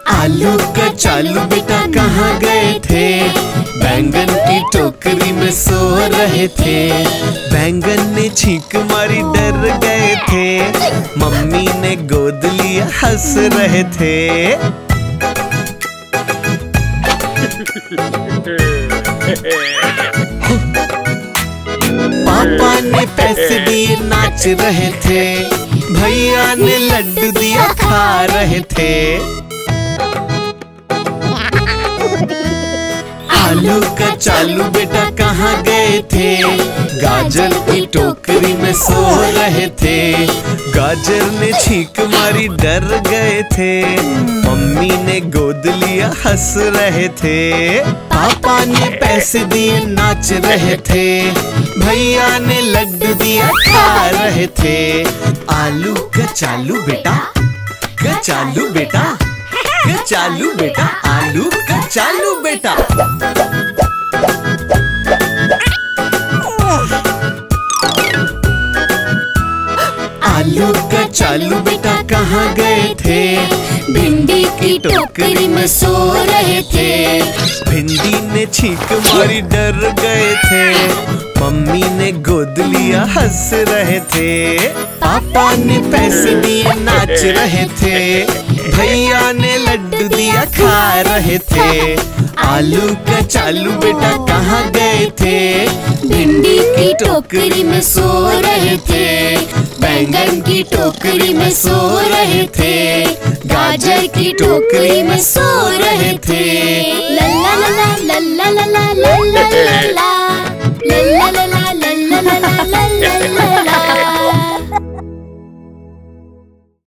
आलू कचालू बेटा कहाँ गए थे? बैंगन की टोकरी में सो रहे थे। बैंगन ने छींक मारी डर गए थे। मम्मी ने गोद लिया हंस रहे थे। पापा ने पैसे दिए नाच रहे थे। भैया ने लड्डू दिया खा रहे थे। आलू कचालू बेटा कहाँ गए थे? गाजर की टोकरी में सो रहे थे। गाजर ने छींक मारी डर गए थे। मम्मी ने गोद लिया हंस रहे थे। पापा ने पैसे दिए नाच रहे थे। भैया ने लड्डू दिया खा रहे थे। आलू कचालू बेटा, कचालू बेटा, कचालू बेटा, आलू कचालू बेटा। आलू कचालू बेटा कहाँ गए थे? भिंडी की टोकरी में सो रहे थे। भिंडी ने छींक मारी डर गए थे। मम्मी ने गोद लिया हंस रहे थे। पापा ने पैसे दिए नाच रहे थे। भैया ने लड्डू दिया खा रहे थे। आलू कचालू बेटा कहाँ गए थे? भिंडी की टोकरी में सो रहे थे। बैंगन की टोकरी में सो रहे थे। गाजर की टोकरी में सो रहे थे। ला ला ला ला ला ला ला ला ला ला ला ला ला।